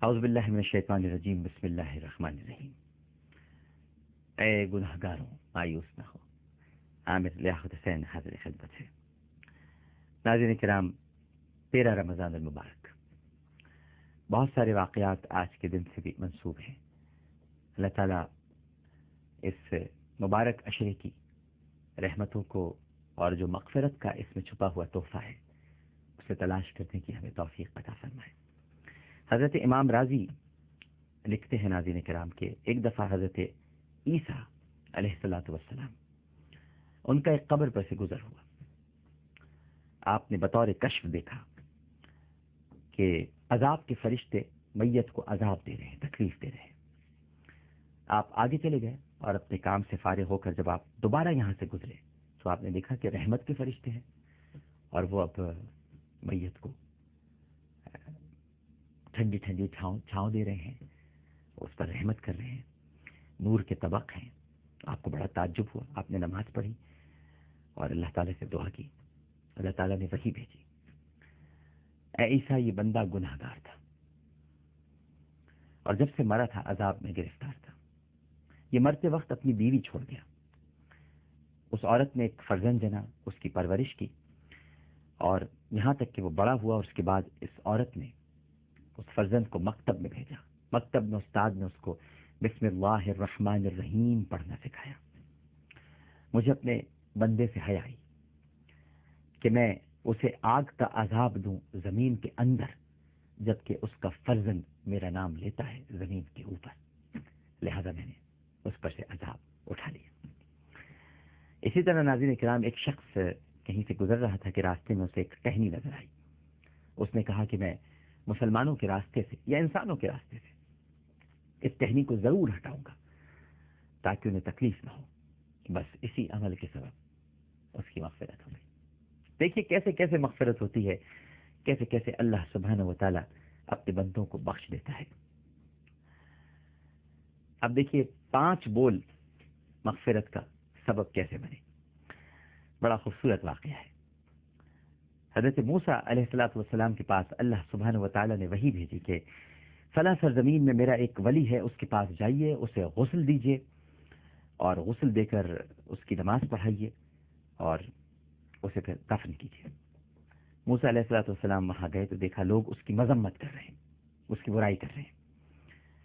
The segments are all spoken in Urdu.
اعوذ باللہ من الشیطان الرجیم، بسم اللہ الرحمن الرحیم۔ اے گناہگاروں، مایوس نہ ہو، عامر لیاقت حسین حاضر خدمت ہے۔ ناظرین کرام، 13 رمضان المبارک، بہت سارے واقعات آج کے دن سے بھی منسوب ہیں۔ اللہ تعالیٰ اس مبارک عشرے کی رحمتوں کو اور جو مغفرت کا اس میں چھپا ہوا تحفہ ہے اسے تلاش کرنے کی ہمیں توفیق عطا فرمائے۔ حضرت امام راضی لکھتے ہیں ناظرین کرام کہ ایک دفعہ حضرت عیسیٰ علیہ الصلوۃ والسلام ان کا ایک قبر پر سے گزر ہوا۔ آپ نے بطور کشف دیکھا کہ عذاب کے فرشتے میت کو عذاب دے رہے ہیں، تکلیف دے رہے ہیں۔ آپ آگے چلے گئے اور اپنے کام سے فارغ ہو کر جب آپ دوبارہ یہاں سے گزرے تو آپ نے دیکھا کہ رحمت کے فرشتے ہیں اور وہ اب میت کو ٹھنڈی ٹھنڈی چھاؤں دے رہے ہیں، اس پر رحمت کر رہے ہیں، نور کے طبق ہیں۔ آپ کو بڑا تعجب ہوا، آپ نے نماز پڑھی اور اللہ تعالیٰ سے دعا کی۔ اللہ تعالیٰ نے وحی بھیجی، اے عیسیٰ یہ بندہ گناہ گار تھا اور جب سے مرا تھا عذاب میں گرفتار تھا۔ یہ مرتے وقت اپنی بیوی چھوڑ گیا۔ اس عورت نے ایک فرزند جنا، اس کی پرورش کی اور یہاں تک کہ وہ بڑا ہوا، اور اس کے بعد اس عورت نے اس فرزند کو مکتب میں بھیجا۔ مکتب میں استاد نے اس کو بسم اللہ الرحمن الرحیم پڑھنا سکھایا۔ مجھے اپنے بندے سے حیا آئی کہ میں اسے آگ کا عذاب دوں زمین کے اندر، جبکہ اس کا فرزند میرا نام لیتا ہے زمین کے اوپر، لہذا میں نے اس پر سے عذاب اٹھا لیا۔ اسی طرح ناظرین کرام، ایک شخص کہیں سے گزر رہا تھا کہ راستے میں اسے ایک ٹہنی نظر آئی۔ اس نے کہا کہ میں مسلمانوں کے راستے سے یا انسانوں کے راستے سے اس ٹہنی کو ضرور ہٹاؤں گا تاکہ انہیں تکلیف نہ ہو۔ بس اسی عمل کے سبب اس کی مغفرت ہو گئی۔ دیکھیے کیسے کیسے مغفرت ہوتی ہے، کیسے کیسے اللہ سبحانہ و تعالیٰ اپنے بندوں کو بخش دیتا ہے۔ اب دیکھیے 5 بول مغفرت کا سبب کیسے بنے، بڑا خوبصورت واقعہ ہے۔ حضرت موسیٰ علیہ الصلوۃ والسلام کے پاس اللہ سبحانہ و تعالیٰ نے وحی بھیجی کہ فلاں سرزمین میں میرا ایک ولی ہے، اس کے پاس جائیے، اسے غسل دیجیے اور غسل دے کر اس کی نماز پڑھائیے اور اسے پھر دفن کیجیے۔ موسیٰ علیہ الصلوۃ والسلام وہاں گئے تو دیکھا لوگ اس کی مذمت کر رہے ہیں، اس کی برائی کر رہے ہیں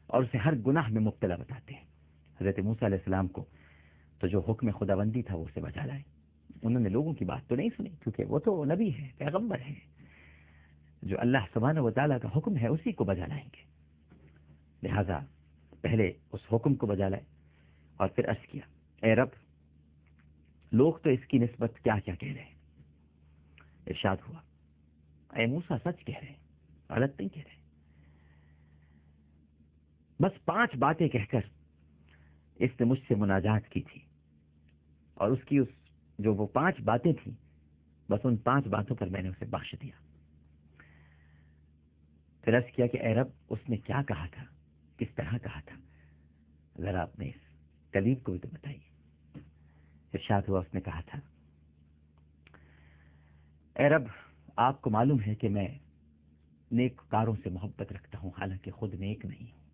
اور اسے ہر گناہ میں مبتلا بتاتے ہیں۔ حضرت موسیٰ علیہ السلام کو تو جو حکم خداوندی تھا وہ اسے بجا لائے۔ انہوں نے لوگوں کی بات تو نہیں سنی، کیونکہ وہ تو نبی ہے، پیغمبر ہے، جو اللہ سبحانہ و تعالیٰ کا حکم ہے اسی کو بجا لائیں گے۔ لہذا پہلے اس حکم کو بجا لائے اور پھر عرض کیا، اے رب، لوگ تو اس کی نسبت کیا کیا کہہ رہے ہیں۔ ارشاد ہوا، اے موسیٰ سچ کہہ رہے ہیں، غلط نہیں کہہ رہے۔ بس 5 باتیں کہہ کر اس نے مجھ سے مناجات کی تھی اور اس کی جو وہ 5 باتیں تھیں، بس ان 5 باتوں پر میں نے اسے بخش دیا۔ پھر عرض کیا کہ اے رب، اس نے کیا کہا تھا، کس طرح کہا تھا، ذرا اپنے اس کلیم کو بھی تو بتائیے۔ ارشاد ہوا، اس نے کہا تھا، اے رب، آپ کو معلوم ہے کہ میں نیک کاروں سے محبت رکھتا ہوں حالانکہ خود نیک نہیں ہوں۔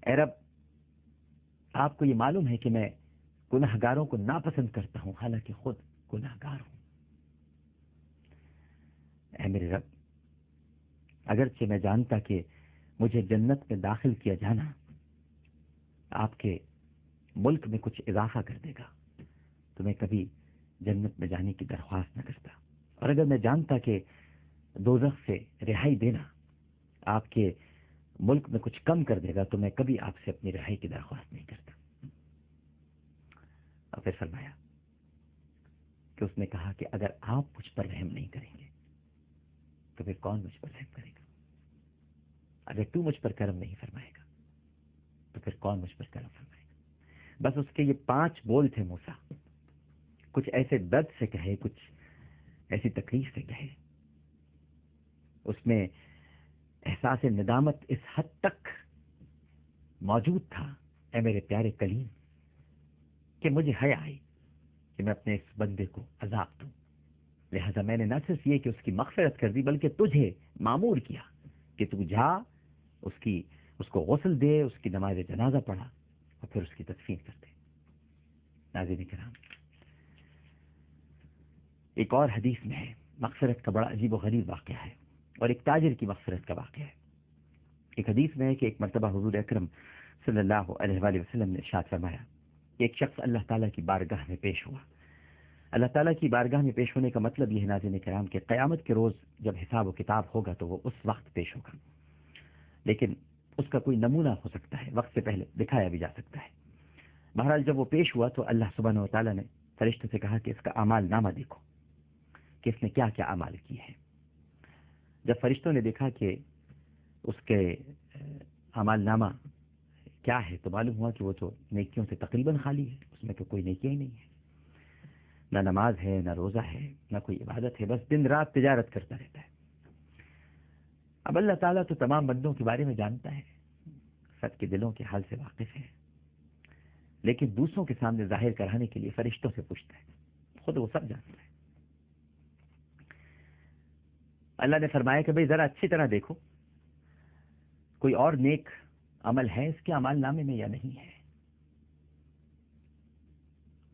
اے رب، آپ کو یہ معلوم ہے کہ میں گناہ گاروں کو ناپسند کرتا ہوں حالانکہ خود گناہ گار ہوں۔ اے میرے رب، اگرچہ میں جانتا کہ مجھے جنت میں داخل کیا جانا آپ کے ملک میں کچھ اضافہ کر دے گا تو میں کبھی جنت میں جانے کی درخواست نہ کرتا، اور اگر میں جانتا کہ دوزخ سے رہائی دینا آپ کے ملک میں کچھ کم کر دے گا تو میں کبھی آپ سے اپنی رہائی کی درخواست نہیں کرتا۔ اور پھر فرمایا کہ اس نے کہا کہ اگر آپ مجھ پر رحم نہیں کریں گے تو پھر کون مجھ پر رحم کرے گا؟ اگر تو مجھ پر کرم نہیں فرمائے گا تو پھر کون مجھ پر کرم فرمائے گا؟ بس اس کے یہ 5 بول تھے موسیٰ، کچھ ایسے درد سے کہے، کچھ ایسی تکلیف سے کہے۔ اس میں احساس ندامت اس حد تک موجود تھا، اے میرے پیارے کلیم، کہ مجھے حیا آئی کہ میں اپنے اس بندے کو عذاب دوں۔ لہذا میں نے نہ صرف یہ کہ اس کی مغفرت کر دی بلکہ تجھے مامور کیا کہ تو جا اس کو غسل دے، اس کی نماز جنازہ پڑھا اور پھر اس کی تدفین کر دے۔ ناظرین کرام، ایک اور حدیث میں ہے مغفرت کا بڑا عجیب و غریب واقعہ ہے، اور ایک تاجر کی مغفرت کا واقعہ ہے۔ ایک حدیث میں ہے کہ ایک مرتبہ حضور اکرم صلی اللہ علیہ وآلہ وسلم نے ارشاد فرمایا کہ ایک شخص اللہ تعالیٰ کی بارگاہ میں پیش ہوا۔ اللہ تعالیٰ کی بارگاہ میں پیش ہونے کا مطلب یہ ہے ناظرین کرام کہ قیامت کے روز جب حساب و کتاب ہوگا تو وہ اس وقت پیش ہوگا، لیکن اس کا کوئی نمونہ ہو سکتا ہے، وقت سے پہلے دکھایا بھی جا سکتا ہے۔ بہرحال جب وہ پیش ہوا تو اللہ سبحانہ و تعالیٰ نے فرشتوں سے کہا کہ اس کا اعمال نامہ دیکھو کہ اس نے کیا کیا اعمال کیے ہیں۔ جب فرشتوں نے دیکھا کہ اس کے اعمال نامہ کیا ہے تو معلوم ہوا کہ وہ تو نیکیوں سے تقریباً خالی ہے، اس میں تو کوئی نیکیاں ہی نہیں ہے، نہ نماز ہے، نہ روزہ ہے، نہ کوئی عبادت ہے، بس دن رات تجارت کرتا رہتا ہے۔ اب اللہ تعالیٰ تو تمام بندوں کے بارے میں جانتا ہے، سب کے دلوں کے حال سے واقف ہے، لیکن دوسروں کے سامنے ظاہر کرانے کے لیے فرشتوں سے پوچھتا ہے، خود وہ سب جانتا ہے۔ اللہ نے فرمایا کہ بھئی ذرا اچھی طرح دیکھو کوئی اور نیک عمل ہے اس کے اعمال نامے میں یا نہیں ہے۔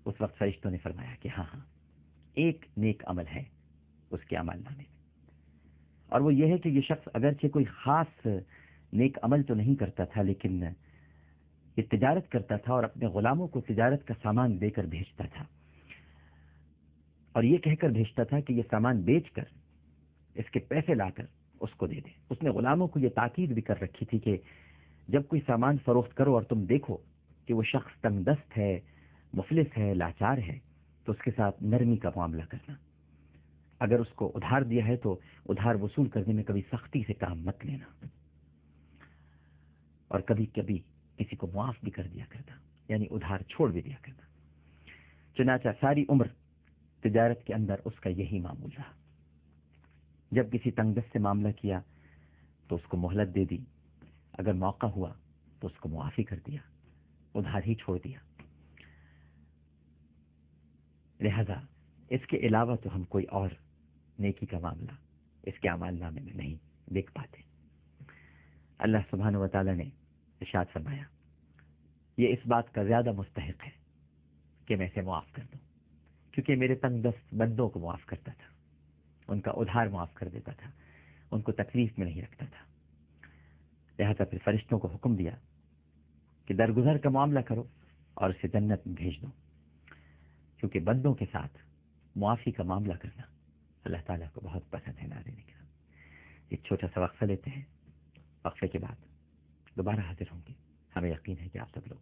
اس وقت فرشتوں نے فرمایا کہ ہاں ایک نیک عمل ہے اس کے اعمال نامے میں، اور وہ یہ ہے کہ یہ شخص اگرچہ کوئی خاص نیک عمل تو نہیں کرتا تھا، لیکن یہ تجارت کرتا تھا اور اپنے غلاموں کو تجارت کا سامان دے کر بھیجتا تھا، اور یہ کہہ کر بھیجتا تھا کہ یہ سامان بیچ کر اس کے پیسے لا کر اس کو دے دے۔ اس نے غلاموں کو یہ تاکید بھی کر رکھی تھی کہ جب کوئی سامان فروخت کرو اور تم دیکھو کہ وہ شخص تنگ دست ہے، مفلس ہے، لاچار ہے، تو اس کے ساتھ نرمی کا معاملہ کرنا۔ اگر اس کو ادھار دیا ہے تو ادھار وصول کرنے میں کبھی سختی سے کام مت لینا، اور کبھی کبھی کسی کو معاف بھی کر دیا کرنا، یعنی ادھار چھوڑ بھی دیا کرنا۔ چنانچہ ساری عمر تجارت کے اندر اس کا یہی معمول رہا۔ جب کسی تنگ دست سے معاملہ کیا تو اس کو مہلت دے دی، اگر موقع ہوا تو اس کو معافی کر دیا، ادھار ہی چھوڑ دیا۔ لہذا اس کے علاوہ تو ہم کوئی اور نیکی کا معاملہ اس کے اعمال نامے میں نہیں دیکھ پاتے۔ اللہ سبحانہ و تعالیٰ نے ارشاد فرمایا یہ اس بات کا زیادہ مستحق ہے کہ میں اسے معاف کر دوں، کیونکہ میرے تنگ دست بندوں کو معاف کرتا تھا، ان کا ادھار معاف کر دیتا تھا، ان کو تکلیف میں نہیں رکھتا تھا۔ لہذا پھر فرشتوں کو حکم دیا کہ درگزر کا معاملہ کرو اور اسے جنت میں بھیج دو، کیونکہ بندوں کے ساتھ معافی کا معاملہ کرنا اللہ تعالیٰ کو بہت پسند ہے۔ ناظرین کرام، ایک چھوٹا سا وقفہ لیتے ہیں، وقفے کے بعد دوبارہ حاضر ہوں گے۔ ہمیں یقین ہے کہ آپ سب لوگ